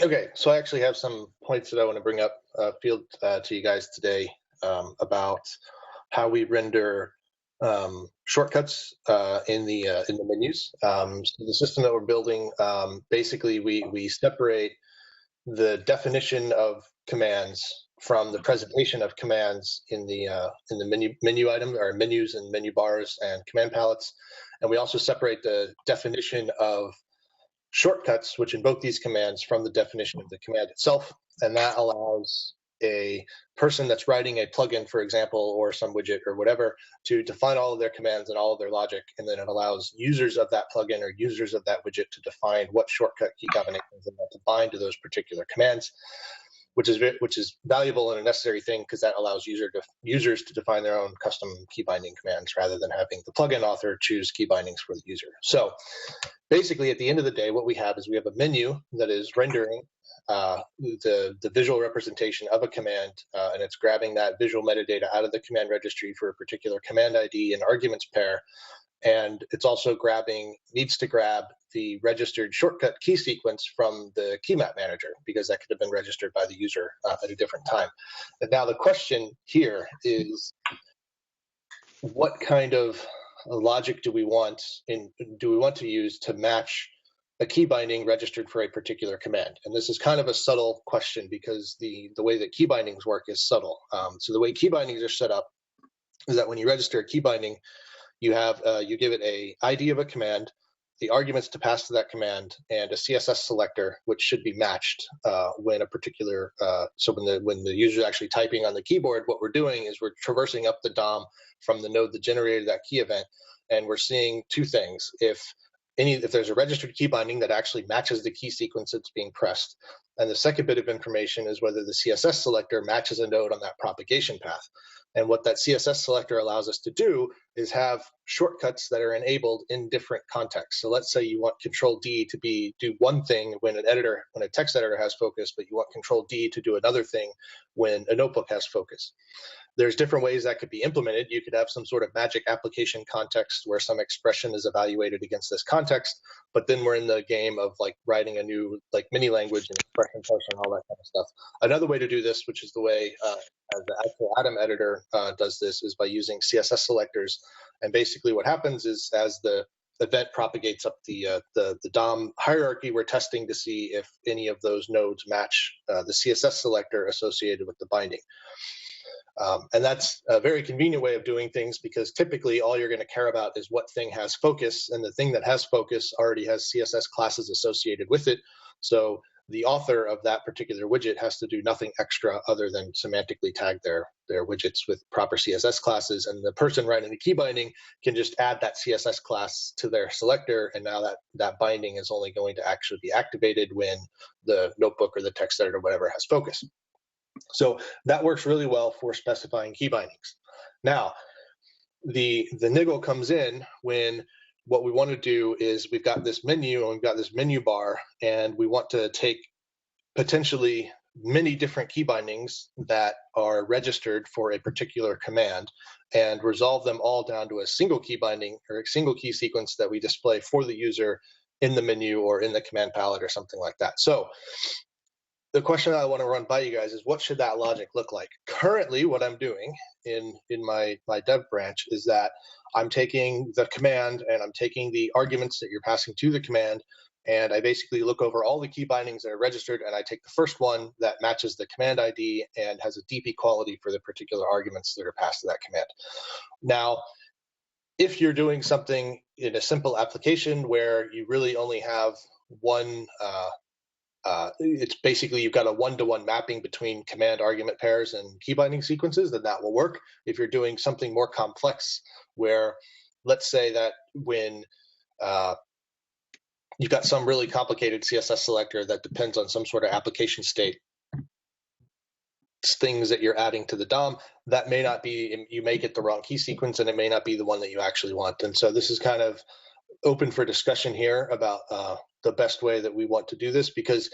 Okay, so I actually have some points that I want to bring up field to you guys today about how we render shortcuts in the menus. So the system that we're building, basically we separate the definition of commands from the presentation of commands in the menu item, or menus and menu bars and command palettes, and we also separate the definition of shortcuts, which invoke these commands, from the definition of the command itself. And that allows a person that's writing a plugin, for example, or some widget or whatever, to define all of their commands and all of their logic. And then it allows users of that plugin or users of that widget to define what shortcut key combinations they want to bind to those particular commands, which is valuable and a necessary thing, because that allows users to define their own custom key binding commands rather than having the plugin author choose key bindings for the user. So basically, at the end of the day, what we have is we have a menu that is rendering the visual representation of a command, and it's grabbing that visual metadata out of the command registry for a particular command ID and arguments pair. And it's also needs to grab the registered shortcut key sequence from the key map manager, because that could have been registered by the user at a different time. And now the question here is, what kind of logic do we want to use to match a key binding registered for a particular command? And this is kind of a subtle question, because the way that key bindings work is subtle. So the way key bindings are set up is that when you register a key binding, you give it a ID of a command, the arguments to pass to that command, and a CSS selector, which should be matched when a particular. So when the user is actually typing on the keyboard, what we're doing is we're traversing up the DOM from the node that generated that key event, and we're seeing two things: if there's a registered key binding that actually matches the key sequence that's being pressed, and the second bit of information is whether the CSS selector matches a node on that propagation path. And what that CSS selector allows us to do is have shortcuts that are enabled in different contexts. So let's say you want Control-D to do one thing when a text editor has focus, but you want Control-D to do another thing when a notebook has focus. There's different ways that could be implemented. You could have some sort of magic application context where some expression is evaluated against this context, but then we're in the game of writing a new mini language and expression parser and all that kind of stuff. Another way to do this, which is the way the actual Atom editor does this, is by using CSS selectors. And basically what happens is, as the event propagates up the DOM hierarchy, we're testing to see if any of those nodes match the CSS selector associated with the binding. And that's a very convenient way of doing things, because typically all you're going to care about is what thing has focus, and the thing that has focus already has CSS classes associated with it. So the author of that particular widget has to do nothing extra other than semantically tag their widgets with proper CSS classes, and the person writing the key binding can just add that CSS class to their selector, and now that binding is only going to actually be activated when the notebook or the text editor or whatever has focus. So that works really well for specifying key bindings. Now, the niggle comes in when what we want to do is we've got this menu and we've got this menu bar, and we want to take potentially many different key bindings that are registered for a particular command and resolve them all down to a single key binding or a single key sequence that we display for the user in the menu or in the command palette or something like that. So the question I want to run by you guys is, what should that logic look like? Currently, what I'm doing in my dev branch is that I'm taking the command and I'm taking the arguments that you're passing to the command, and I basically look over all the key bindings that are registered, and I take the first one that matches the command ID and has a deep equality for the particular arguments that are passed to that command. Now, if you're doing something in a simple application where you really only have one it's basically you've got a one-to-one mapping between command argument pairs and key binding sequences, then that will work. If you're doing something more complex, where let's say that when you've got some really complicated CSS selector that depends on some sort of application state, things that you're adding to the DOM, that may not be, you may get the wrong key sequence and it may not be the one that you actually want. And so this is kind of open for discussion here about the best way that we want to do this, because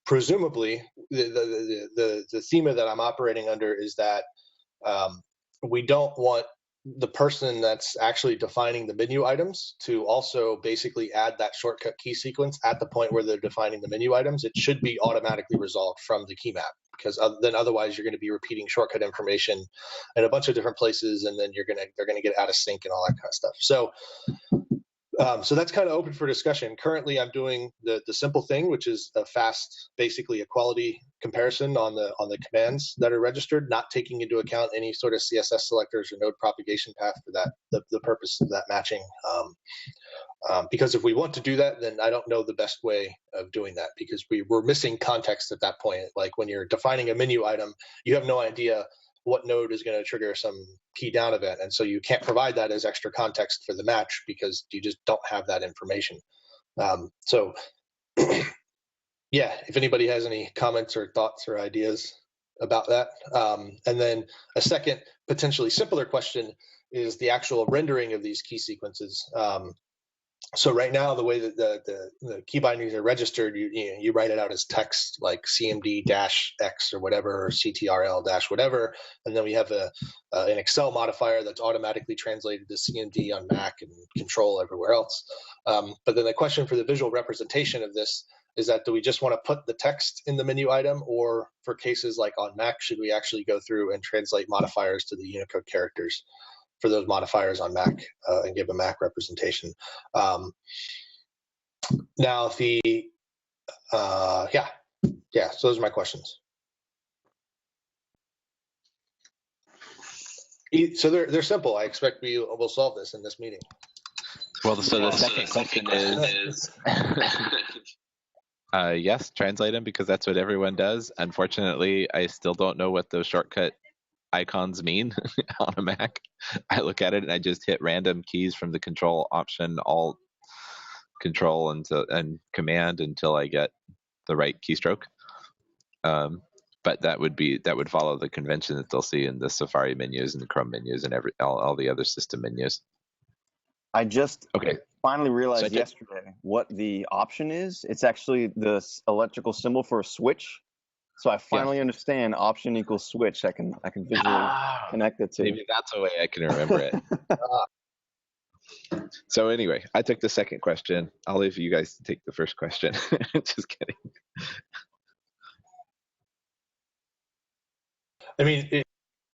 presumably the theme that I'm operating under is that we don't want the person that's actually defining the menu items to also basically add that shortcut key sequence at the point where they're defining the menu items. It should be automatically resolved from the key map, because then otherwise you're going to be repeating shortcut information in a bunch of different places, and then they're going to get out of sync and all that kind of stuff. So that's kind of open for discussion. Currently, I'm doing the simple thing, which is a fast, basically a quality comparison on the commands that are registered, not taking into account any sort of CSS selectors or node propagation path for that, the purpose of that matching. Because if we want to do that, then I don't know the best way of doing that, because we're missing context at that point. Like when you're defining a menu item, you have no idea what node is going to trigger some key down event. And so you can't provide that as extra context for the match because you just don't have that information. So yeah, if anybody has any comments or thoughts or ideas about that. And then a second, potentially simpler question is the actual rendering of these key sequences. So right now, the way that the key bindings are registered, you write it out as text, like CMD-X or whatever, or CTRL-whatever, and then we have an Excel modifier that's automatically translated to CMD on Mac and Control everywhere else. But then the question for the visual representation of this is that, do we just want to put the text in the menu item, or for cases like on Mac, should we actually go through and translate modifiers to the Unicode characters for those modifiers on Mac and give a Mac representation? Now, so those are my questions. So they're simple. I expect we will solve this in this meeting. Well, so the second question is, yes, translate them, because that's what everyone does. Unfortunately, I still don't know what those shortcut icons mean on a Mac. I look at it and I just hit random keys from the control option, alt, control, and command until I get the right keystroke. But that would follow the convention that they'll see in the Safari menus and the Chrome menus and all the other system menus. I just finally realized yesterday what the option is. It's actually the electrical symbol for a switch. So I finally understand option equals switch. I can visually connect it to. Maybe that's a way I can remember it. So anyway, I took the second question. I'll leave you guys to take the first question. Just kidding. I mean,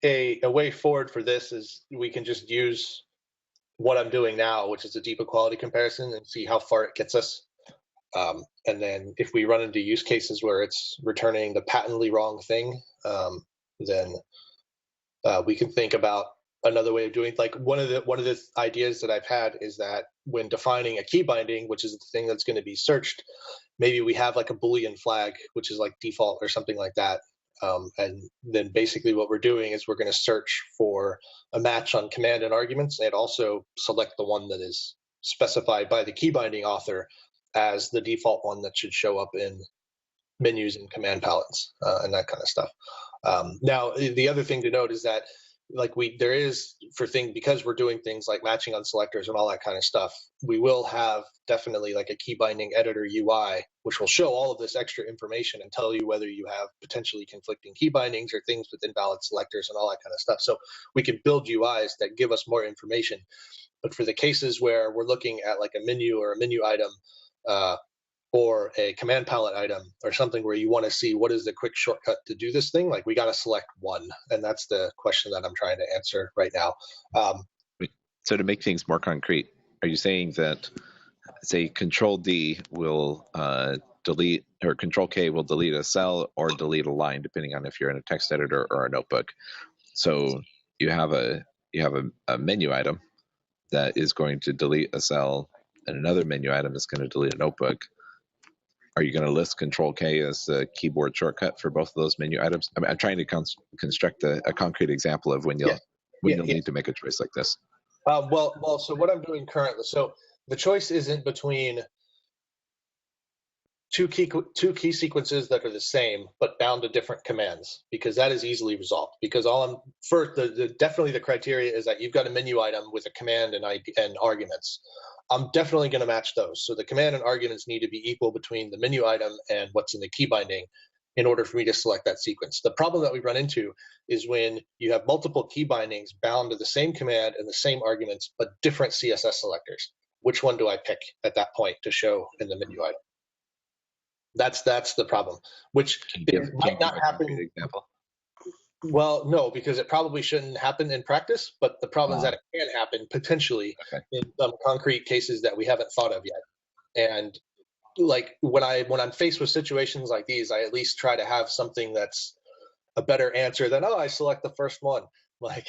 a way forward for this is we can just use what I'm doing now, which is a deep equality comparison, and see how far it gets us. And then if we run into use cases where it's returning the patently wrong thing, then we can think about another way of doing it. Like one of the ideas that I've had is that when defining a key binding, which is the thing that's going to be searched, maybe we have like a Boolean flag, which is like default or something like that. And then basically what we're doing is we're going to search for a match on command and arguments, and also select the one that is specified by the key binding author as the default one that should show up in menus and command palettes and that kind of stuff. Now, the other thing to note is that because we're doing things like matching on selectors and all that kind of stuff, we will have definitely like a key binding editor UI, which will show all of this extra information and tell you whether you have potentially conflicting key bindings or things with invalid selectors and all that kind of stuff. So we can build UIs that give us more information. But for the cases where we're looking at like a menu or a menu item, or a command palette item or something where you want to see what is the quick shortcut to do this thing, like we got to select one. And that's the question that I'm trying to answer right now. So to make things more concrete, are you saying that, say, Control D will delete, or Control K will delete a cell or delete a line, depending on if you're in a text editor or a notebook? So you have a menu item that is going to delete a cell, and another menu item is going to delete a notebook. Are you going to list Control K as the keyboard shortcut for both of those menu items? I mean, I'm trying to construct a concrete example of when you'll need to make a choice like this. Well, so what I'm doing currently, so the choice isn't between two key sequences that are the same but bound to different commands, because that is easily resolved. Because definitely the criteria is that you've got a menu item with a command and arguments. I'm definitely going to match those. So the command and arguments need to be equal between the menu item and what's in the key binding. in order for me to select that sequence. The problem that we run into is when you have multiple key bindings bound to the same command and the same arguments, but different CSS selectors. Which one do I pick at that point to show in the menu item? That's the problem, which might not happen. Example. Well, no, because it probably shouldn't happen in practice, but the problem is that it can happen potentially in some concrete cases that we haven't thought of yet. And like when I'm faced with situations like these, I at least try to have something that's a better answer than, I select the first one. Like,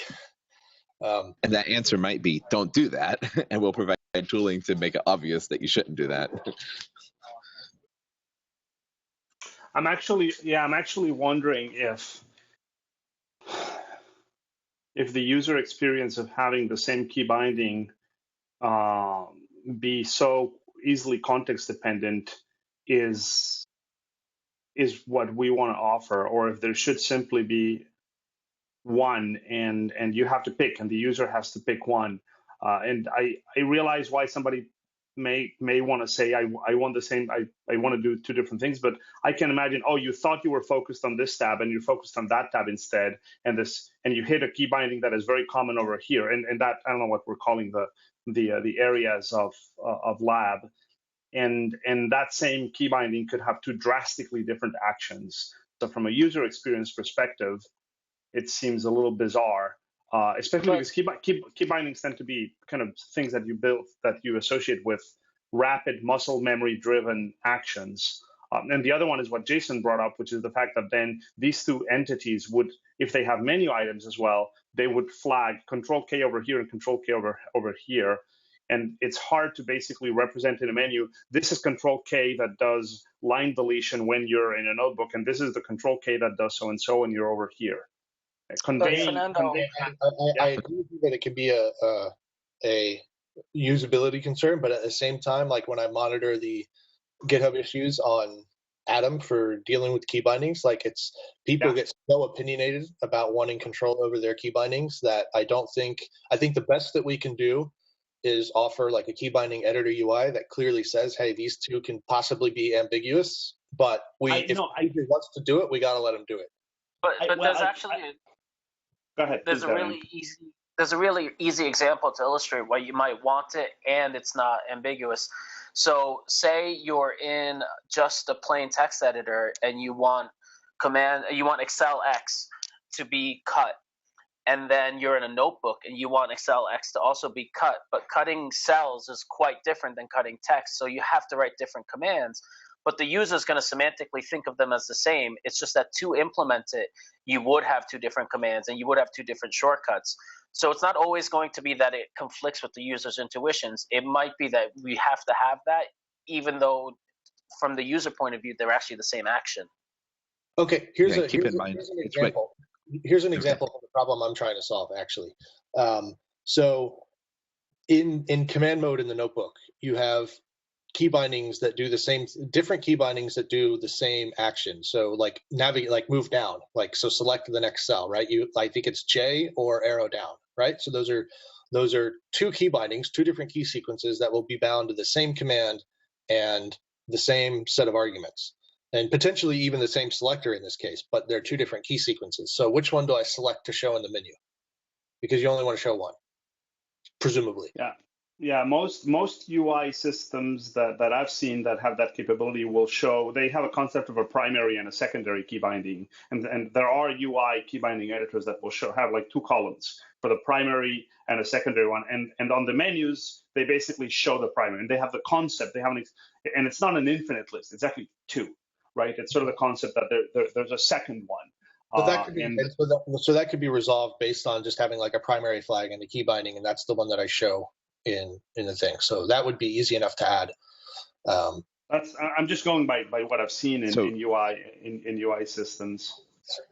and that answer might be, don't do that, and we'll provide tooling to make it obvious that you shouldn't do that. I'm actually wondering if the user experience of having the same key binding be so easily context dependent is what we want to offer, or if there should simply be one and you have to pick, and the user has to pick one. And I realize why somebody may want to say I want the same, I want to do two different things, but I can imagine, you thought you were focused on this tab and you focused on that tab instead, and you hit a key binding that is very common over here, and that, I don't know what we're calling the areas of lab, and that same key binding could have two drastically different actions. So from a user experience perspective, it seems a little bizarre, especially because key bindings tend to be kind of things that you build, that you associate with rapid muscle memory driven actions. And the other one is what Jason brought up, which is the fact that then these two entities would, if they have menu items as well, they would flag Control K over here and Control K over here. And it's hard to basically represent in a menu, this is Control K that does line deletion when you're in a notebook, and this is the Control K that does so and so when you're over here. I agree with you that it can be a usability concern, but at the same time, like when I monitor the GitHub issues on Atom for dealing with key bindings, like people get so opinionated about wanting control over their key bindings that I think the best that we can do is offer like a key binding editor UI that clearly says, hey, these two can possibly be ambiguous, but if he wants to do it, we got to let him do it. But there's actually go ahead. There's a really easy example to illustrate why you might want it and it's not ambiguous. So say you're in just a plain text editor and you want Excel X to be cut, and then you're in a notebook and you want Excel X to also be cut, but cutting cells is quite different than cutting text, so you have to write different commands. But the user is going to semantically think of them as the same. It's just that to implement it, you would have two different commands and you would have two different shortcuts. So it's not always going to be that it conflicts with the user's intuitions. It might be that we have to have that, even though from the user point of view, they're actually the same action. Okay, here's an example. Here's an example of the problem I'm trying to solve, actually. So in command mode in the notebook, you have key bindings that do different key bindings that do the same action. So like navigate, like move down, like, so select the next cell, right? I think it's J or arrow down, right? So those are two key bindings, two different key sequences that will be bound to the same command and the same set of arguments, and potentially even the same selector in this case, but they're two different key sequences. So which one do I select to show in the menu? Because you only want to show one, presumably. Yeah, most UI systems that I've seen that have that capability will show, they have a concept of a primary and a secondary key binding. And there are UI key binding editors that will have like two columns for the primary and a secondary one. And on the menus, they basically show the primary, and they have the concept, and it's not an infinite list, it's actually two, right? It's sort of the concept that there's a second one. But that could be, so that could be resolved based on just having like a primary flag and a key binding, and that's the one that I show in the thing. So that would be easy enough to add. I'm just going by what I've seen in UI systems.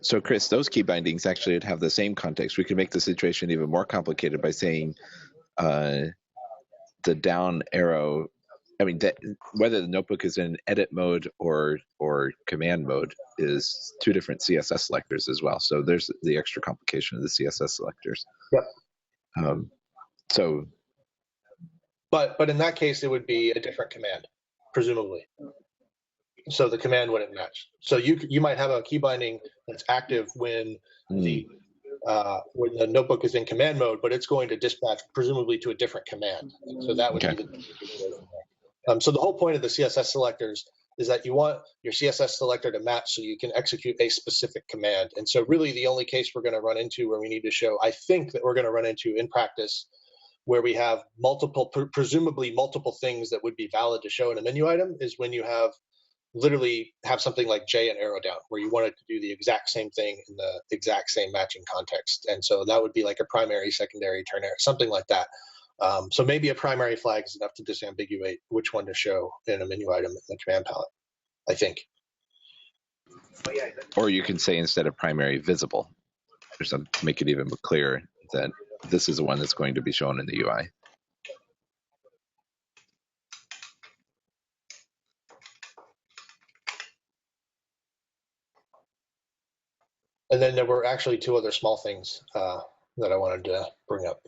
So Chris, those key bindings actually would have the same context. We could make the situation even more complicated by saying the down arrow. I mean, whether the notebook is in edit mode or command mode is two different CSS selectors as well. So there's the extra complication of the CSS selectors. Yep. So. But in that case, it would be a different command, presumably. so the command wouldn't match. So you might have a key binding that's active when the notebook is in command mode, but it's going to dispatch presumably to a different command. So that would be the so the whole point of the CSS selectors is that you want your CSS selector to match so you can execute a specific command. And so really the only case we're going to run into where we need to show, I think that we're going to run into in practice, where we have multiple, presumably multiple things that would be valid to show in a menu item, is when you have literally have something like J and arrow down, where you want it to do the exact same thing in the exact same matching context. And so that would be like a primary, secondary, ternary, something like that. So maybe a primary flag is enough to disambiguate which one to show in a menu item in the command palette, I think. Or you can say instead of primary, visible, or something to make it even clearer that this is the one that's going to be shown in the UI. And then there were actually two other small things that I wanted to bring up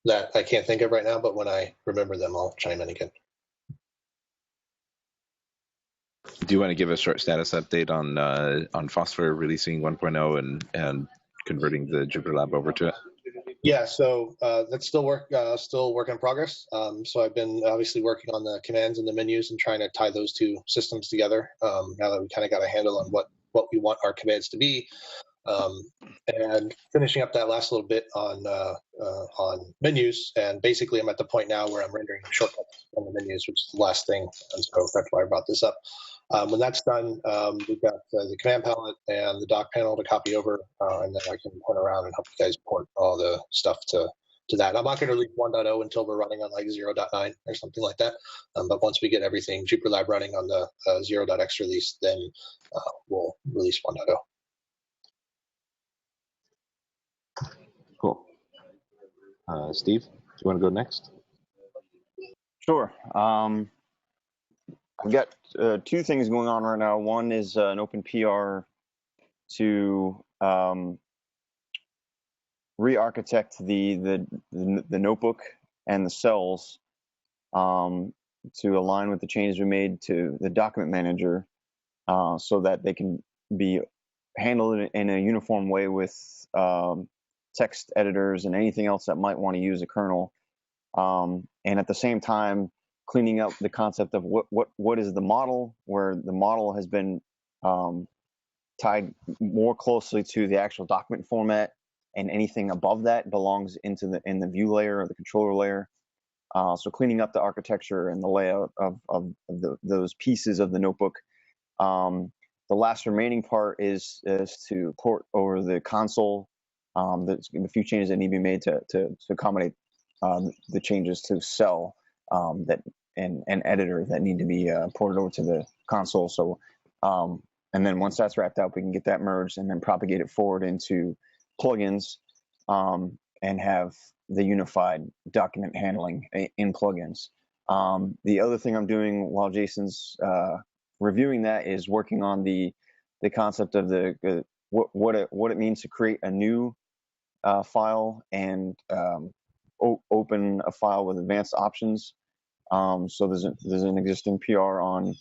that I can't think of right now, but when I remember them, I'll chime in again. Do you want to give a short status update on Phosphor releasing 1.0 and converting the JupyterLab over to it? Yeah, so that's still work in progress. So I've been obviously working on the commands and the menus and trying to tie those two systems together. Now that we kind of got a handle on what we want our commands to be, and finishing up that last little bit on menus. And basically, I'm at the point now where I'm rendering shortcuts on the menus, which is the last thing. And so that's why I brought this up. When that's done, we've got the command palette and the doc panel to copy over, and then I can point around and help you guys port all the stuff to that. I'm not going to release 1.0 until we're running on like 0.9 or something like that. But once we get everything JupyterLab running on the 0.x release, then we'll release 1.0. Cool. Steve, do you want to go next? Sure. I've got two things going on right now. One is an open PR to re-architect the notebook and the cells to align with the changes we made to the document manager, so that they can be handled in a uniform way with text editors and anything else that might want to use a kernel, and at the same time cleaning up the concept of what is the model, where the model has been tied more closely to the actual document format, and anything above that belongs in the view layer or the controller layer. So cleaning up the architecture and the layout of those pieces of the notebook. The last remaining part is to port over the console. There's a few changes that need to be made to accommodate the changes to cell and editor that need to be ported over to the console. So, and then once that's wrapped up, we can get that merged and then propagate it forward into plugins, and have the unified document handling in plugins. The other thing I'm doing while Jason's reviewing that is working on the concept of what it means to create a new file and open a file with advanced options. So there's an existing PR on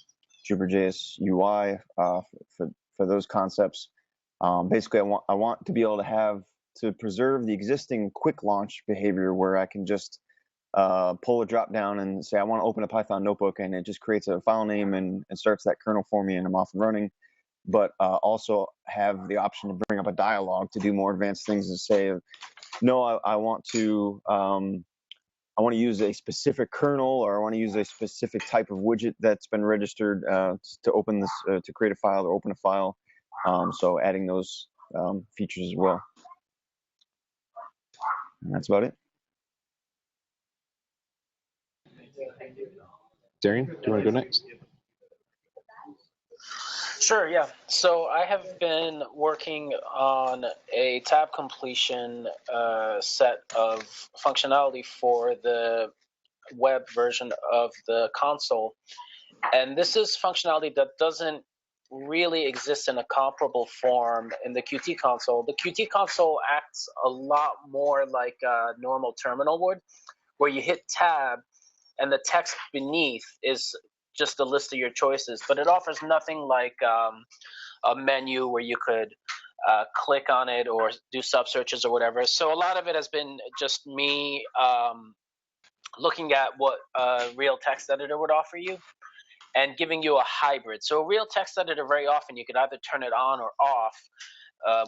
Jupyter.js UI for those concepts. Basically, I want to be able to preserve the existing quick launch behavior, where I can just pull a drop down and say I want to open a Python notebook, and it just creates a file name and starts that kernel for me, and I'm off and running. But also have the option to bring up a dialog to do more advanced things and say, no, I want to use a specific kernel, or I want to use a specific type of widget that's been registered to open this, to create a file or open a file. So adding those features as well. And that's about it. Darian, do you want to go next? Sure, yeah. So I have been working on a tab completion set of functionality for the web version of the console. And this is functionality that doesn't really exist in a comparable form in the Qt console. The Qt console acts a lot more like a normal terminal would, where you hit tab and the text beneath is just a list of your choices, but it offers nothing like a menu where you could click on it or do sub searches or whatever. So a lot of it has been just me looking at what a real text editor would offer you and giving you a hybrid. So a real text editor, very often you could either turn it on or off,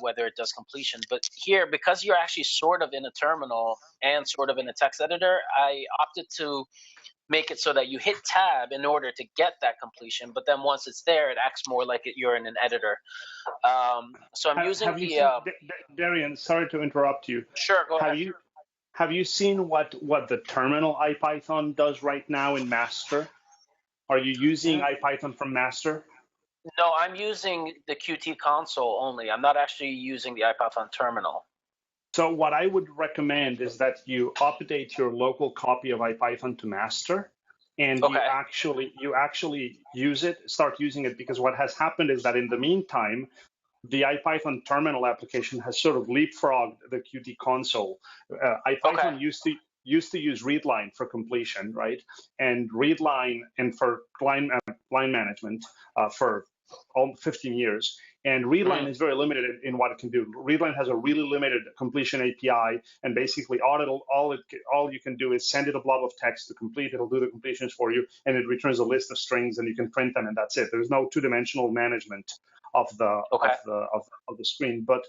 whether it does completion. But here, because you're actually sort of in a terminal and sort of in a text editor, I opted to make it so that you hit tab in order to get that completion, but then once it's there, it acts more like you're in an editor. So I'm using Darian, sorry to interrupt you. Sure, go ahead. Have you seen what the terminal IPython does right now in master? Are you using IPython from master? No, I'm using the Qt console only. I'm not actually using the IPython terminal. So what I would recommend is that you update your local copy of IPython to master, and you actually use it, start using it, because what has happened is that in the meantime, the IPython terminal application has sort of leapfrogged the Qt console. IPython used to use readline for completion, right? And readline and for line management for all 15 years. And readline is very limited in what it can do. Readline has a really limited completion API, and basically all you can do is send it a blob of text to complete. It'll do the completions for you, and it returns a list of strings, and you can print them, and that's it. There's no two-dimensional management of the screen. But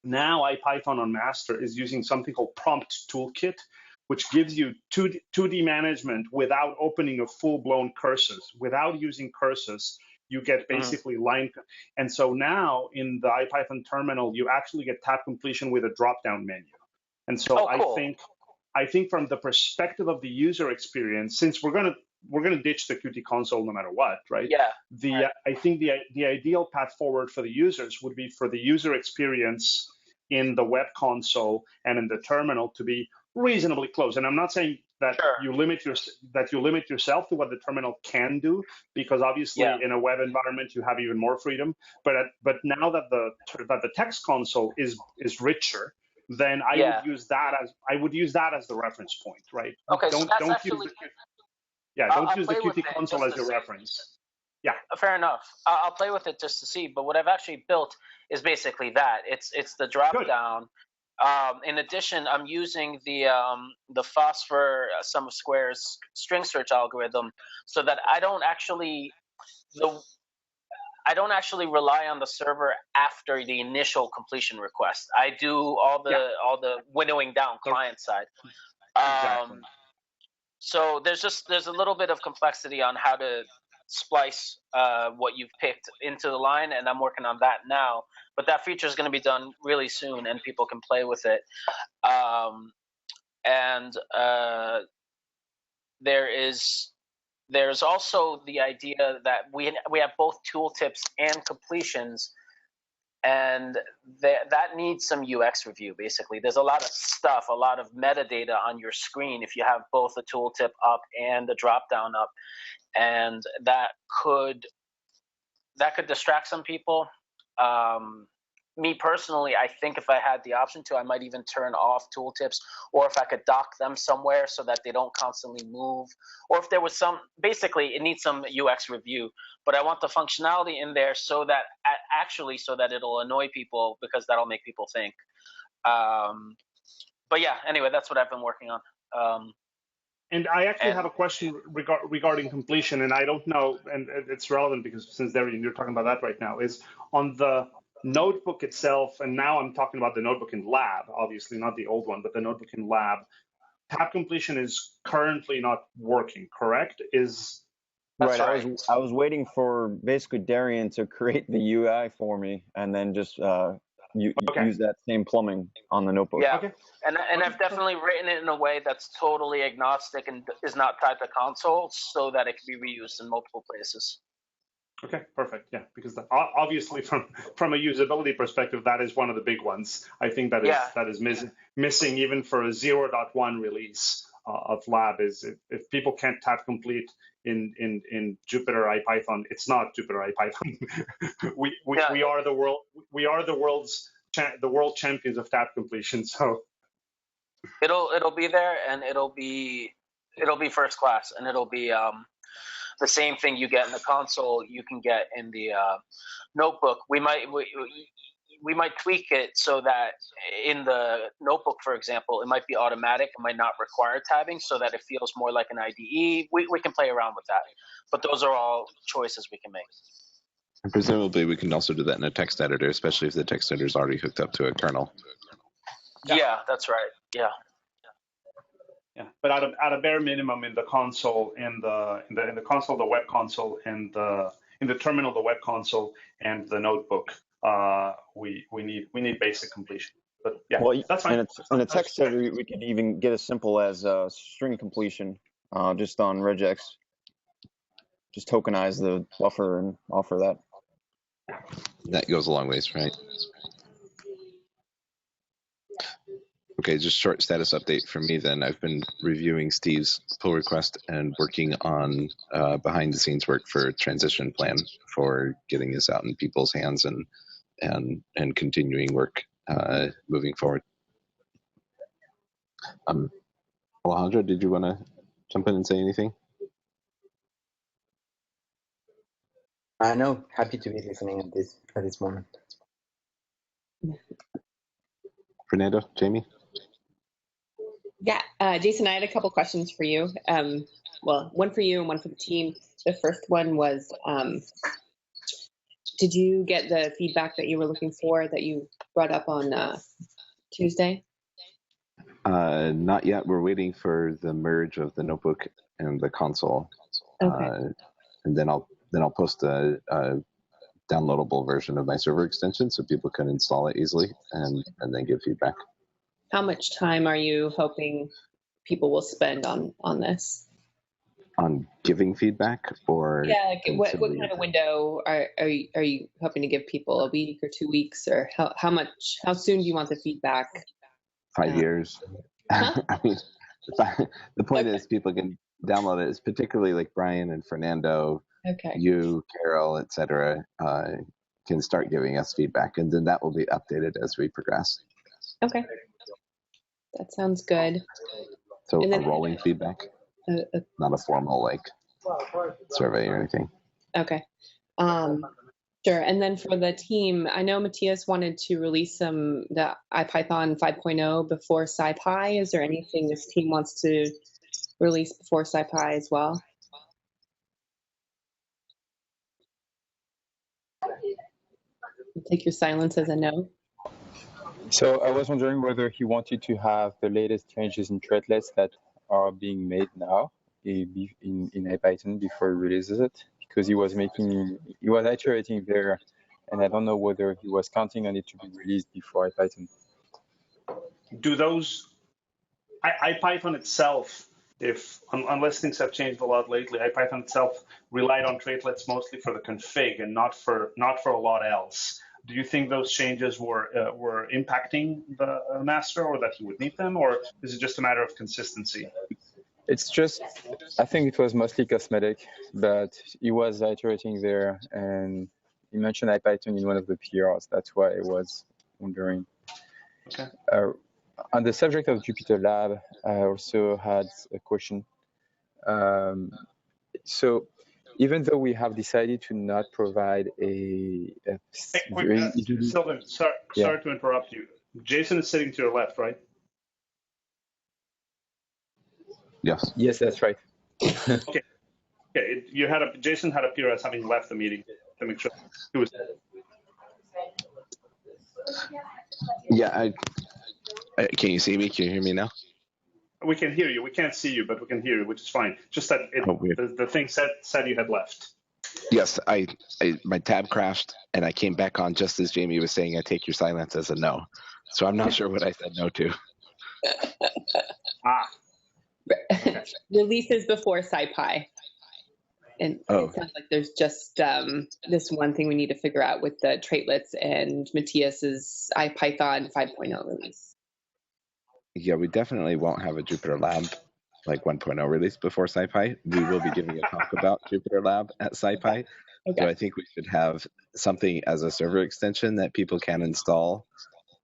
now IPython on master is using something called Prompt Toolkit, which gives you 2D management without opening a full-blown curses. Without using curses, you get basically line. And so now in the IPython terminal, you actually get tab completion with a drop-down menu. And so I think from the perspective of the user experience, since we're gonna ditch the Qt console no matter what, right? Yeah. I think the ideal path forward for the users would be for the user experience in the web console and in the terminal to be reasonably close. And I'm not saying that you limit yourself to what the terminal can do, because obviously in a web environment you have even more freedom. But now that the text console is richer, then I would use that as the reference point, right? Okay, don't use the Qt console as your reference. Yeah, fair enough. I'll play with it just to see. But what I've actually built is basically that. It's the drop down. In addition, I'm using the phosphor sum of squares string search algorithm so that I don't actually rely on the server after the initial completion request. I do all the winnowing down client side. Exactly. So there's a little bit of complexity on how to splice what you've picked into the line, and I'm working on that now. But that feature is going to be done really soon, and people can play with it. There's also the idea that we have both tooltips and completions, and that needs some UX review. Basically, there's a lot of stuff, a lot of metadata on your screen if you have both a tooltip up and a drop down up, and that could distract some people. Me personally, I think if I had the option to, I might even turn off tooltips, or if I could dock them somewhere so that they don't constantly move, or if there was basically it needs some UX review, but I want the functionality in there so that it'll annoy people, because that'll make people think. But yeah, anyway, that's what I've been working on. And I actually have a question regarding completion, and I don't know, and it's relevant because since you're talking about that right now, is on the notebook itself, and now I'm talking about the notebook in lab, obviously not the old one, but the notebook in lab, tab completion is currently not working, correct? Right. I was waiting for basically Darian to create the UI for me, and then just use that same plumbing on the notebook. Yeah, and I've definitely written it in a way that's totally agnostic and is not tied to console, so that it can be reused in multiple places. Okay, perfect. Yeah, because obviously from a usability perspective, that is one of the big ones. I think that is missing even for a 0.1 release of lab. Is if people can't tab complete in Jupyter IPython, it's not Jupyter IPython. we are the world. We are the world champions of tab completion. So it'll be there, and it'll be first class, and it'll be the same thing you get in the console, you can get in the notebook. We might tweak it so that in the notebook, for example, it might be automatic. It might not require tabbing so that it feels more like an IDE. We can play around with that. But those are all choices we can make. And presumably we can also do that in a text editor, especially if the text editor is already hooked up to a kernel. Yeah, that's right. Yeah. Yeah, but at a bare minimum, in the console, in the console, the web console, and in the terminal, the web console, and the notebook, we need basic completion. But yeah, well, that's fine. And in a text editor, we can even get as simple as string completion, just on regex. Just tokenize the buffer and offer that. That goes a long ways, right? Okay, just short status update for me then. I've been reviewing Steve's pull request and working on behind the scenes work for a transition plan for getting this out in people's hands and continuing work moving forward. Alejandro, did you want to jump in and say anything? No, happy to be listening at this moment. Fernando, Jamie? Yeah, Jason, I had a couple questions for you. Well, one for you and one for the team. The first one was, did you get the feedback that you were looking for that you brought up on Tuesday? Not yet. We're waiting for the merge of the notebook and the console. Okay. And then I'll post a downloadable version of my server extension so people can install it easily and then give feedback. How much time are you hoping people will spend on this? On giving feedback, or yeah, like what kind of window are you hoping to give people? A week or 2 weeks, or how soon do you want the feedback? 5 years. Huh? I mean, the point is people can download it. It's particularly like Brian and Fernando, okay, you, Carol, etc. Can start giving us feedback, and then that will be updated as we progress. Okay, that sounds good. So a rolling feedback, not a formal like survey or anything. Okay, sure. And then for the team, I know Matthias wanted to release the IPython 5.0 before SciPy. Is there anything this team wants to release before SciPy as well? I'll take your silence as a no. So I was wondering whether he wanted to have the latest changes in threadlets that are being made now in IPython before he releases it, because he was iterating there, and I don't know whether he was counting on it to be released before IPython. Do those IPython itself, unless things have changed a lot lately, IPython itself relied on threadlets mostly for the config and not for a lot else. Do you think those changes were impacting the master, or that he would need them, or is it just a matter of consistency? It's just, I think it was mostly cosmetic, but he was iterating there, and he mentioned IPython in one of the PRs. That's why I was wondering. Okay. On the subject of JupyterLab, I also had a question. So even though we have decided to not provide Sylvan, sorry to interrupt you. Jason is sitting to your left, right? Yes. Yes, that's right. Okay. Jason had appeared as having left the meeting to make sure he was. Yeah. Can you see me? Can you hear me now? We can hear you. We can't see you, but we can hear you, which is fine. Just that the thing said you had left. Yes, my tab crashed, and I came back on just as Jamie was saying, I take your silence as a no. So I'm not sure what I said no to. Releases before SciPy. And it sounds like there's just this one thing we need to figure out with the tradelets and Matthias's IPython 5.0 release. Yeah, we definitely won't have a JupyterLab like 1.0 release before SciPy. We will be giving a talk about JupyterLab at SciPy. Okay. So I think we should have something as a server extension that people can install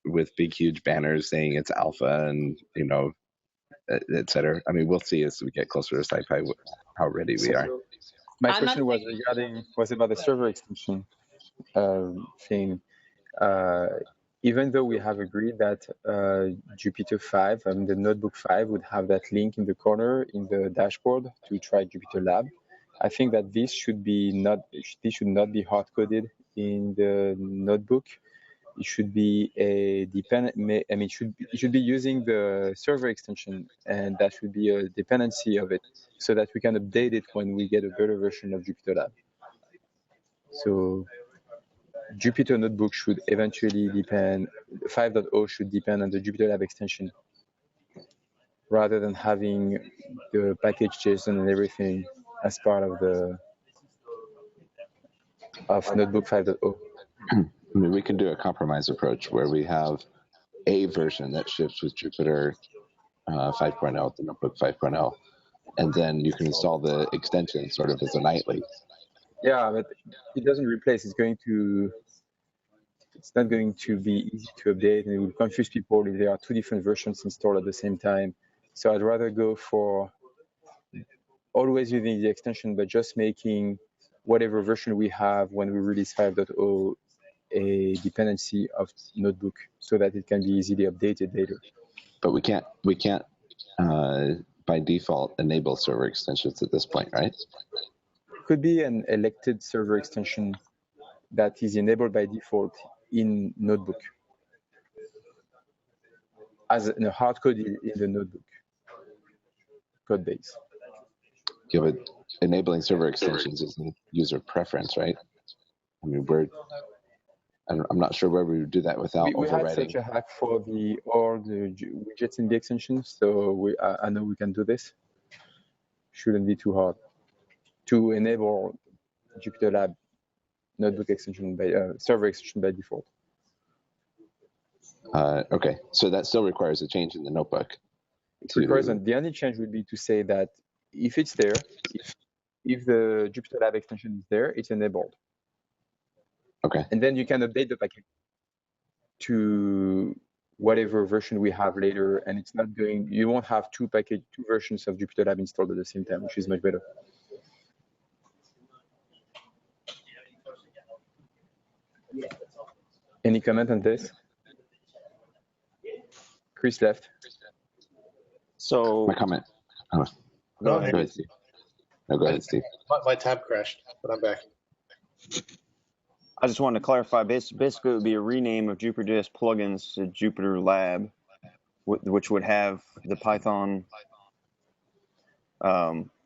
with big, huge banners saying it's alpha and, et cetera. I mean, we'll see as we get closer to SciPy how ready we are. My question was about the server extension thing. Even though we have agreed that Jupyter 5, the Notebook 5 would have that link in the corner in the dashboard to try JupyterLab, I think that this should not be hard-coded in the notebook. It should be a dependent. I mean, it should be using the server extension, and that should be a dependency of it, so that we can update it when we get a better version of JupyterLab. So Jupyter Notebook should eventually depend. 5.0 should depend on the JupyterLab extension, rather than having the package JSON and everything as part of Notebook 5.0. I mean, we can do a compromise approach where we have a version that ships with Jupyter 5.0, the Notebook 5.0, and then you can install the extension sort of as a nightly. Yeah, but it doesn't replace. It's not going to be easy to update, and it will confuse people if there are two different versions installed at the same time. So I'd rather go for always using the extension, but just making whatever version we have when we release 5.0 a dependency of Notebook, so that it can be easily updated later. But we can't by default enable server extensions at this point, right? It could be an elected server extension that is enabled by default in Notebook as a hard code in the Notebook code base. Yeah, but enabling server extensions is a user preference, right? I mean, I'm not sure where we would do that without overriding. We had such a hack for all the widgets in the extension, so I know we can do this. Shouldn't be too hard to enable JupyterLab Notebook extension by server extension by default. Okay, so that still requires a change in the notebook. The only change would be to say that if it's there, if the JupyterLab extension is there, it's enabled. Okay. And then you can update the package to whatever version we have later, and it's not going. You won't have two versions of JupyterLab installed at the same time, which is much better. Any comment on this? Chris left. So my comment. Oh. Go ahead, Steve. No, go ahead, Steve. My tab crashed, but I'm back. I just wanted to clarify. Basically, it would be a rename of Jupyter.js plugins to JupyterLab, which would have the Python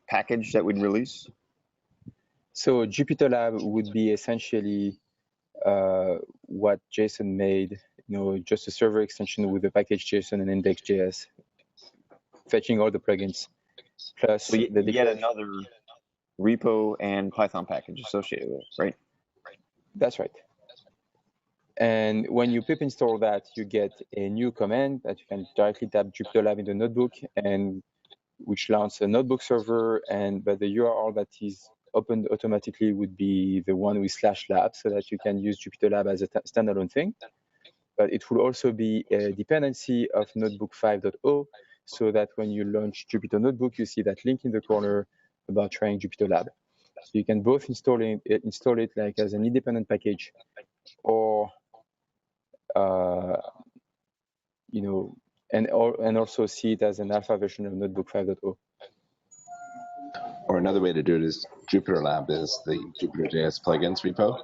package that we'd release. So JupyterLab would be essentially what JSON made, just a server extension with a package JSON and index.js, fetching all the plugins. Plus so yet another repo and Python package associated with it, right? That's right. And when you pip install that, you get a new command that you can directly tap JupyterLab in the notebook, and which launches a notebook server, but the URL that is opened automatically would be the one with /lab, so that you can use JupyterLab as a standalone thing. But it will also be a dependency of Notebook 5.0, so that when you launch Jupyter Notebook, you see that link in the corner about trying JupyterLab. So you can both install it like as an independent package, or and also see it as an alpha version of Notebook 5.0. Or another way to do it is JupyterLab is the Jupyter.js plugins repo,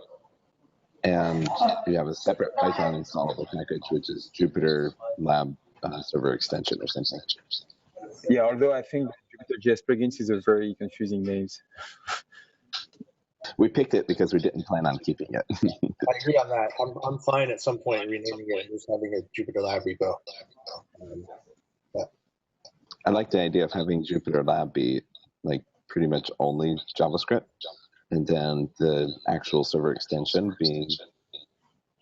and you have a separate Python installable package, which is JupyterLab server extension or something. Yeah, although I think Jupyter.js plugins is a very confusing name. We picked it because we didn't plan on keeping it. I agree on that. I'm fine at some point renaming it and just having a JupyterLab repo. I like the idea of having JupyterLab be like pretty much only JavaScript, and then the actual server extension being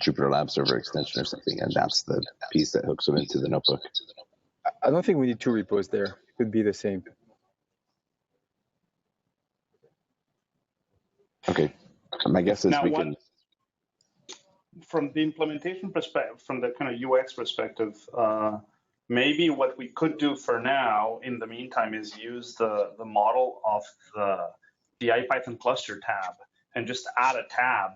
JupyterLab server extension or something, and that's the piece that hooks them into the notebook. I don't think we need two repos there. It could be the same. Okay, my guess is we can. From the implementation perspective, from the kind of UX perspective, maybe what we could do for now, in the meantime, is use the model of the the IPython cluster tab and just add a tab.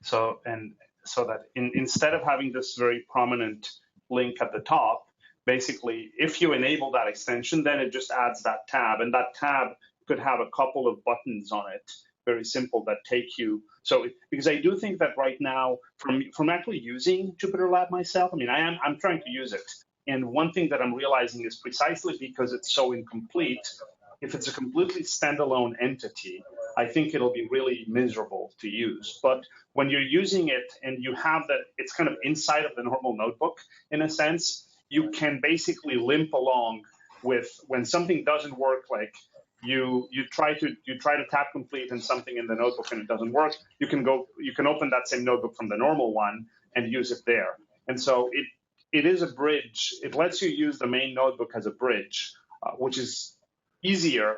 So that instead of having this very prominent link at the top, basically, if you enable that extension, then it just adds that tab, and that tab could have a couple of buttons on it, very simple, that take you. So because I do think that right now, from actually using JupyterLab myself, I mean, I'm trying to use it, and one thing that I'm realizing is precisely because it's so incomplete, if it's a completely standalone entity, I think it'll be really miserable to use. But when you're using it and you have that, it's kind of inside of the normal notebook in a sense, you can basically limp along with when something doesn't work, like you try to tab complete in something in the notebook and it doesn't work, you can open that same notebook from the normal one and use it there. And so it is a bridge. It lets you use the main notebook as a bridge, which is easier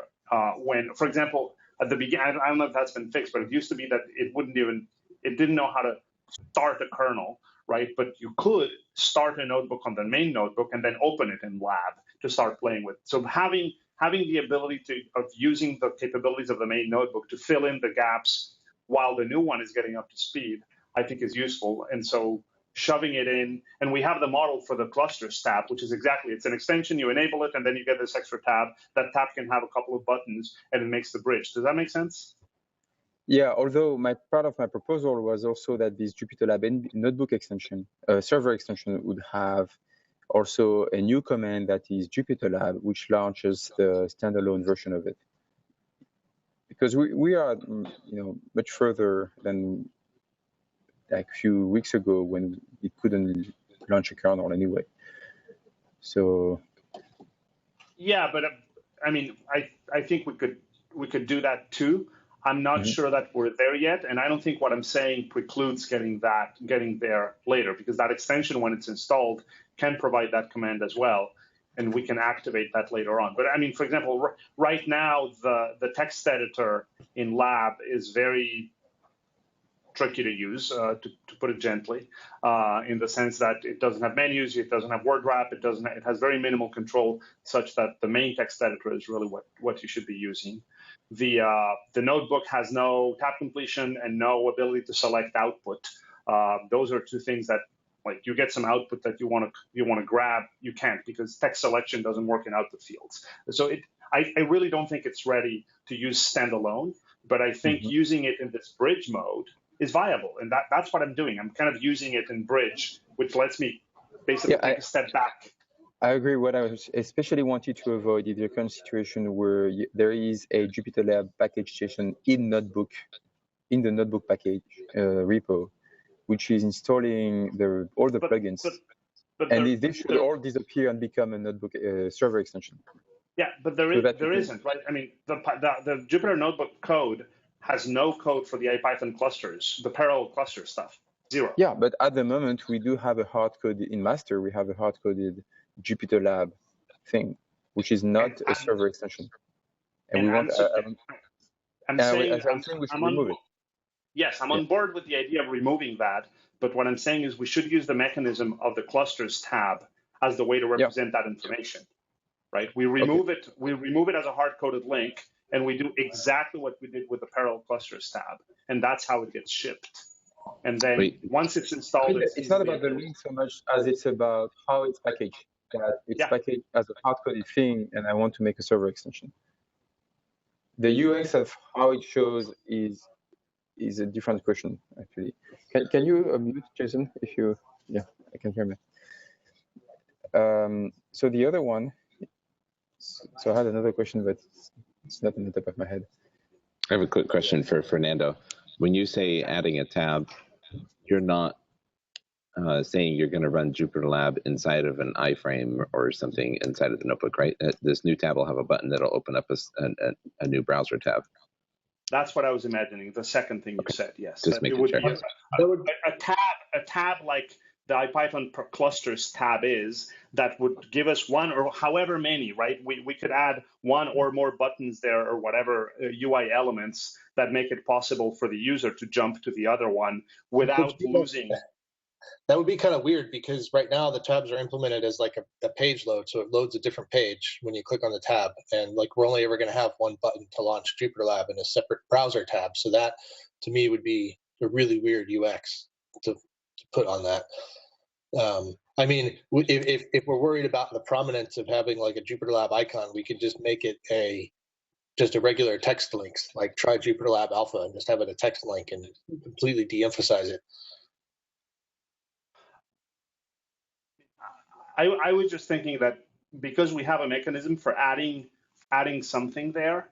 when, for example, at the beginning, I don't know if that's been fixed, but it used to be that it didn't know how to start a kernel, right? But you could start a notebook on the main notebook and then open it in lab to start playing with. So having the ability of using the capabilities of the main notebook to fill in the gaps while the new one is getting up to speed, I think is useful. And so shoving it in, and we have the model for the clusters tab, which is it's an extension, you enable it, and then you get this extra tab. That tab can have a couple of buttons, and it makes the bridge. Does that make sense? Yeah, although part of my proposal was also that this JupyterLab notebook extension, server extension, would have also a new command that is JupyterLab, which launches the standalone version of it. Because we are, much further than like a few weeks ago when it couldn't launch a kernel anyway. So. Yeah, but I mean, I think we could do that too. I'm not sure that we're there yet, and I don't think what I'm saying precludes getting there later, because that extension, when it's installed, can provide that command as well, and we can activate that later on. But I mean, for example, right now the text editor in Lab is very tricky to use, to put it gently, in the sense that it doesn't have menus, it doesn't have word wrap, it has very minimal control, such that the main text editor is really what you should be using. The notebook has no tab completion and no ability to select output. Those are two things that, like, you get some output that you want to grab, you can't, because text selection doesn't work in output fields. So I really don't think it's ready to use standalone, but I think using it in this bridge mode is viable, and that's what I'm doing. I'm kind of using it in bridge, which lets me basically take a step back. I agree. What I especially wanted to avoid is the current situation where there is a JupyterLab package station in the notebook package repo, which is installing all the plugins, and they should all disappear and become a notebook server extension. Yeah, but there isn't, right? I mean, the Jupyter notebook code has no code for the IPython clusters, the parallel cluster stuff, 0. Yeah, but at the moment we do have a hard code in master. We have a hard coded JupyterLab thing, which is not a server extension, and we want. I'm saying we should remove it. Yes, I'm on board with the idea of removing that, but what I'm saying is we should use the mechanism of the clusters tab as the way to represent that information, right? We remove it. We remove it as a hard-coded link, and we do exactly what we did with the parallel clusters tab, and that's how it gets shipped. And then once it's installed, it's not about the link so much as it's about how it's packaged. That it's packaged as a hard-coded thing, and I want to make a server extension. The UX of how it shows is a different question, actually. Can you mute, Jason, if you? Yeah, I can hear me. So the other one. So I had another question, but it's not on the top of my head. I have a quick question for Fernando. When you say adding a tab, you're not saying you're going to run JupyterLab inside of an iframe or something inside of the notebook, right? This new tab will have a button that'll open up a new browser tab. That's what I was imagining. The second thing you said, yes. Just making sure. There would be a tab like the IPython clusters tab is, that would give us one or however many, right? We could add one or more buttons there or whatever UI elements that make it possible for the user to jump to the other one without losing. That would be kind of weird because right now the tabs are implemented as like a page load, so it loads a different page when you click on the tab, and like we're only ever going to have one button to launch JupyterLab in a separate browser tab. So that, to me, would be a really weird UX to put on that. I mean, if we're worried about the prominence of having like a JupyterLab icon, we could just make it just a regular text links, like try JupyterLab Alpha and just have it a text link and completely de-emphasize it. I was just thinking that because we have a mechanism for adding something there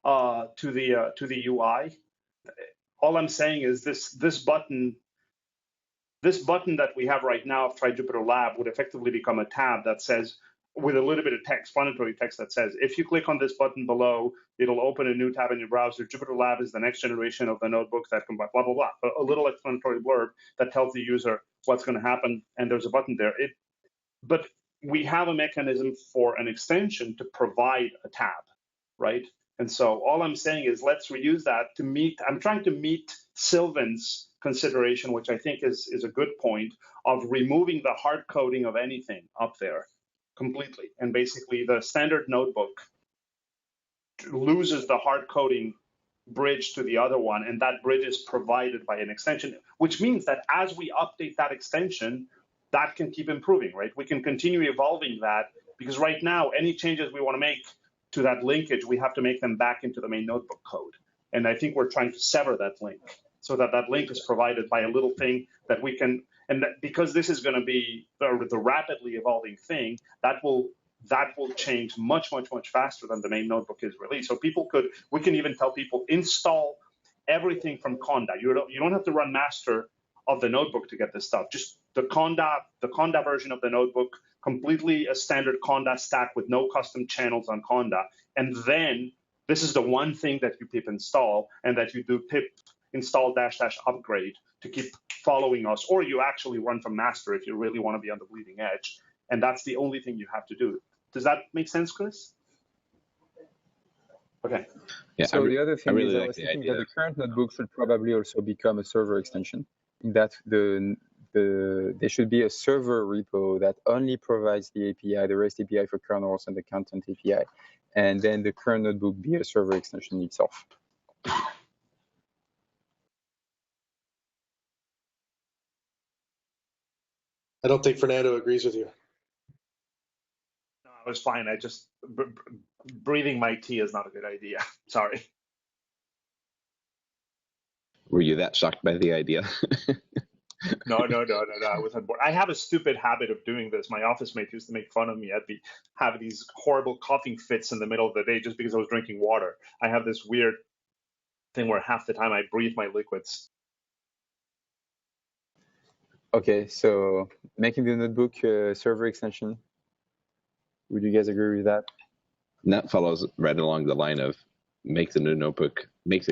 to the UI, all I'm saying is this button that we have right now of Try JupyterLab would effectively become a tab that says, with a little bit of text, explanatory text that says, if you click on this button below, it'll open a new tab in your browser. JupyterLab is the next generation of the notebook that can blah, blah, blah. A little explanatory blurb that tells the user what's going to happen, and there's a button there. But we have a mechanism for an extension to provide a tab, right? And so all I'm saying is let's reuse that to meet, I'm trying to meet Sylvan's consideration, which I think is a good point, of removing the hard coding of anything up there completely. And basically the standard notebook loses the hard coding bridge to the other one, and that bridge is provided by an extension, which means that as we update that extension, that can keep improving, right? We can continue evolving that, because right now, any changes we want to make to that linkage, we have to make them back into the main notebook code. And I think we're trying to sever that link so that that link is provided by a little thing that we can, and that because this is going to be the rapidly evolving thing, that will change much, much, much faster than the main notebook is released. So we can even tell people, install everything from Conda. You don't have to run master of the notebook to get this stuff. Just the Conda version of the notebook, completely a standard Conda stack with no custom channels on Conda. And then this is the one thing that you pip install, and that you do pip install -- upgrade to keep following us, or you actually run from master if you really want to be on the bleeding edge. And that's the only thing you have to do. Does that make sense, Chris? Okay. Yeah, so the other thing is I was thinking that the current notebook should probably also become a server extension. In that there should be a server repo that only provides the API, the REST API for kernels and the content API, and then the current notebook be a server extension itself. I don't think Fernando agrees with you. No, it was fine. I just breathing my tea is not a good idea. Sorry. Were you that shocked by the idea? No. I was on board. I have a stupid habit of doing this. My office mate used to make fun of me. I'd have these horrible coughing fits in the middle of the day just because I was drinking water. I have this weird thing where half the time I breathe my liquids. Okay, so making the notebook server extension. Would you guys agree with that? And that follows right along the line of make the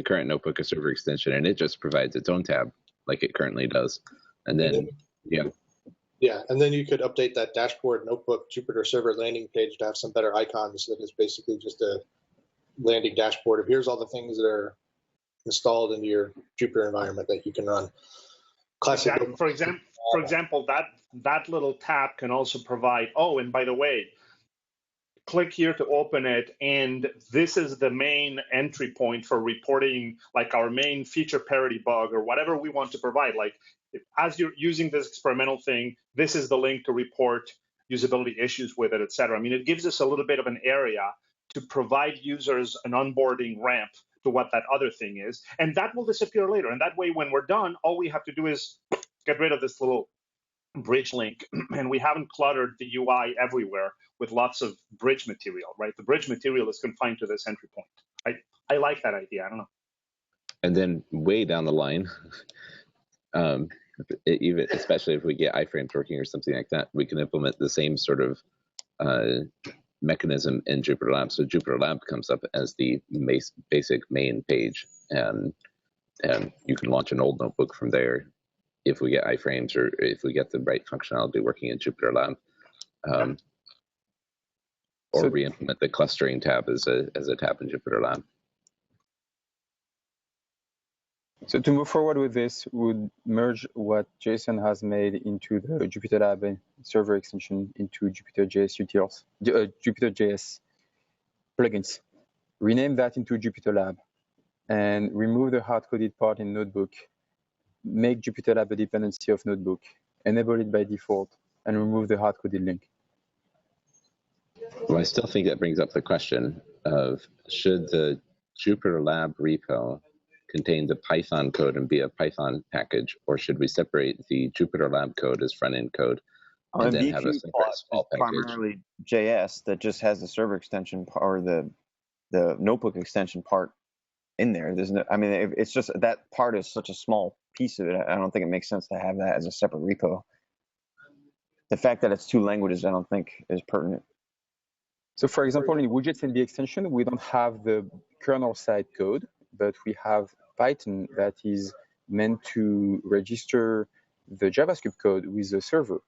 current notebook a server extension, and it just provides its own tab like it currently does. And then, yeah, and then you could update that dashboard notebook Jupyter server landing page to have some better icons that is basically just a landing dashboard of here's all the things that are installed into your Jupyter environment that you can run. Classic. Exactly. For example, that little tab can also provide, oh, and by the way, click here to open it, and this is the main entry point for reporting, like our main feature parity bug or whatever we want to provide. Like, as you're using this experimental thing, this is the link to report usability issues with it, et cetera. I mean, it gives us a little bit of an area to provide users an onboarding ramp to what that other thing is, and that will disappear later. And that way, when we're done, all we have to do is get rid of this little bridge link, and we haven't cluttered the UI everywhere with lots of bridge material, right? The bridge material is confined to this entry point. I like that idea. I don't know. And then way down the line, even especially if we get iframes working or something like that, we can implement the same sort of mechanism in JupyterLab. So JupyterLab comes up as the basic main page, and you can launch an old notebook from there if we get iframes or if we get the right functionality working in JupyterLab. Or re-implement the clustering tab as a tab in JupyterLab. So to move forward with this, we would merge what Jason has made into the JupyterLab server extension into JupyterJS utils, JupyterJS plugins. Rename that into JupyterLab and remove the hard-coded part in Notebook. Make JupyterLab a dependency of Notebook. Enable it by default and remove the hard-coded link. Well, I still think that brings up the question of should the JupyterLab repo contain the Python code and be a Python package, or should we separate the JupyterLab code as front-end code and then have a separate small package? Primarily JS that just has the server extension or the notebook extension part in there. There's no, I mean, it's just that part is such a small piece of it. I don't think it makes sense to have that as a separate repo. The fact that it's two languages, I don't think is pertinent. So for example, in widgets in the extension, we don't have the kernel side code, but we have Python that is meant to register the JavaScript code with the server.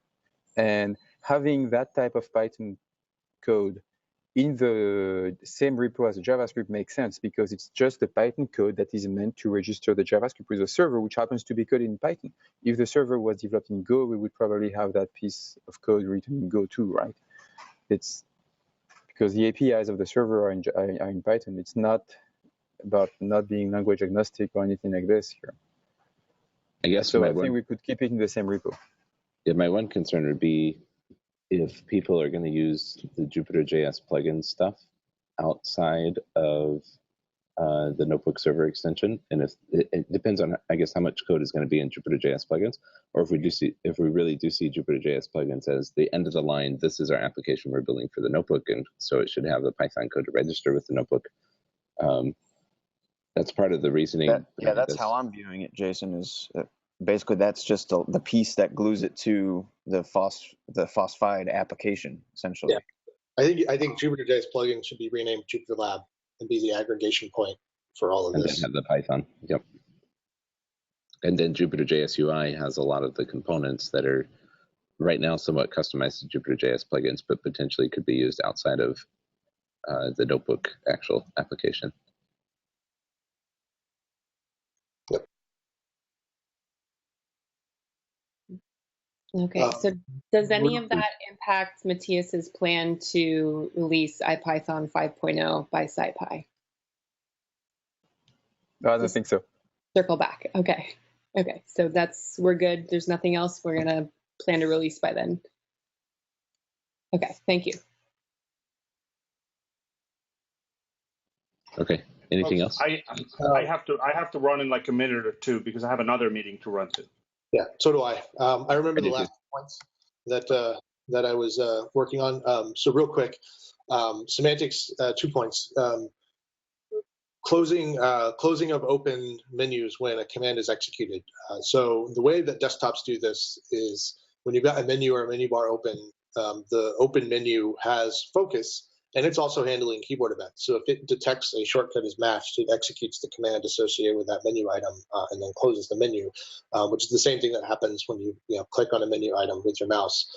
And having that type of Python code in the same repo as the JavaScript makes sense because it's just the Python code that is meant to register the JavaScript with the server, which happens to be coded in Python. If the server was developed in Go, we would probably have that piece of code written in Go too, right? It's because the APIs of the server are in Python. It's not about not being language agnostic or anything like this here. I guess so I think we could keep it in the same repo. Yeah, my one concern would be if people are going to use the JupyterJS plugin stuff outside of the notebook server extension, and if it depends on, I guess, how much code is going to be in JupyterJS plugins, or if we really do see JupyterJS plugins as the end of the line, this is our application we're building for the notebook, and so it should have the Python code to register with the notebook. That's part of the reasoning. That's how I'm viewing it, Jason. Is basically that's just the piece that glues it to the phosphide application, essentially. Yeah. I think JupyterJS plugin should be renamed JupyterLab and be the aggregation point for all of this. And then have the Python. Yep. And then JupyterJS UI has a lot of the components that are right now somewhat customized to JupyterJS plugins, but potentially could be used outside of the notebook actual application. Okay, so does any of that impact Matthias's plan to release IPython 5.0 by SciPy? No, I don't think so. Circle back. Okay. Okay, so we're good. There's nothing else we're going to plan to release by then. Okay, thank you. Okay, anything else? I have to run in like a minute or two because I have another meeting to run to. Yeah, so do I. I remember the last points that I was working on. So real quick, semantics, 2 points. Closing of open menus when a command is executed. So the way that desktops do this is when you've got a menu or a menu bar open, the open menu has focus, and it's also handling keyboard events. So if it detects a shortcut is matched, it executes the command associated with that menu item and then closes the menu, which is the same thing that happens when you click on a menu item with your mouse.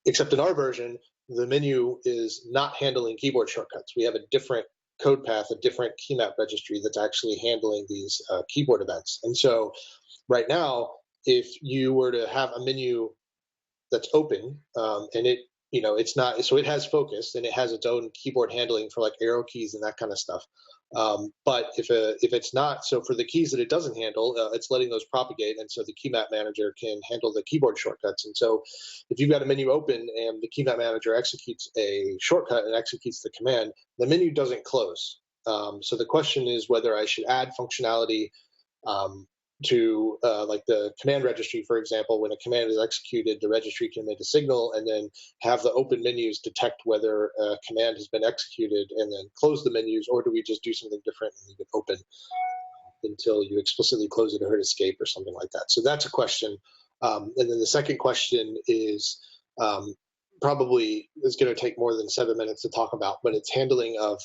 Except in our version, the menu is not handling keyboard shortcuts. We have a different code path, a different key map registry that's actually handling these keyboard events. And so right now, if you were to have a menu that's open and it's not, so it has focus and it has its own keyboard handling for like arrow keys and that kind of stuff. But if it's not, so for the keys that it doesn't handle, it's letting those propagate, and so the key map manager can handle the keyboard shortcuts. And so if you've got a menu open and the key map manager executes a shortcut and executes the command, the menu doesn't close. So the question is whether I should add functionality to like the command registry, for example. When a command is executed, the registry can make a signal and then have the open menus detect whether a command has been executed and then close the menus, or do we just do something different and leave it open until you explicitly close it or hit escape or something like that? So that's a question. And then the second question is probably is going to take more than 7 minutes to talk about, but it's handling of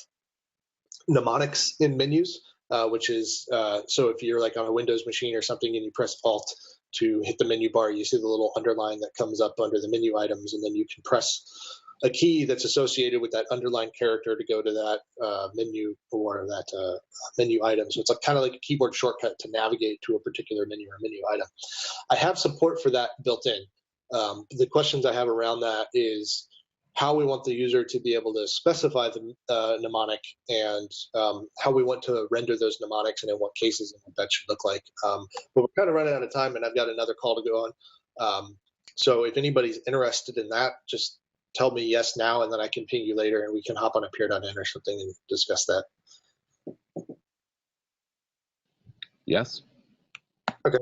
mnemonics in menus. Which is, so if you're like on a Windows machine or something and you press Alt to hit the menu bar, you see the little underline that comes up under the menu items, and then you can press a key that's associated with that underlined character to go to that menu or that menu item. So it's kind of like a keyboard shortcut to navigate to a particular menu or menu item. I have support for that built in. The questions I have around that is how we want the user to be able to specify the mnemonic and how we want to render those mnemonics and in what cases and what that should look like. But we're kind of running out of time, and I've got another call to go on. So if anybody's interested in that, just tell me yes now, and then I can ping you later, and we can hop on a peer.in or something and discuss that. Yes. Okay.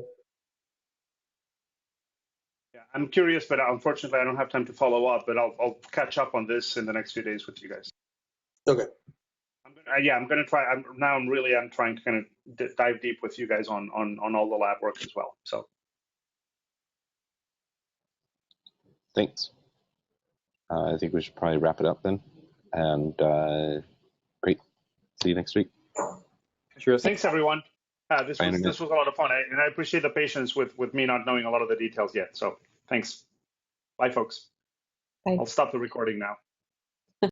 Yeah, I'm curious, but unfortunately I don't have time to follow up, but I'll catch up on this in the next few days with you guys. Okay. I'm going to try. I'm trying to kind of dive deep with you guys on all the lab work as well. So thanks. I think we should probably wrap it up then. And great. See you next week. Sure. Thanks, everyone. This was a lot of fun, and I appreciate the patience with me not knowing a lot of the details yet. So thanks. Bye, folks. Bye. I'll stop the recording now.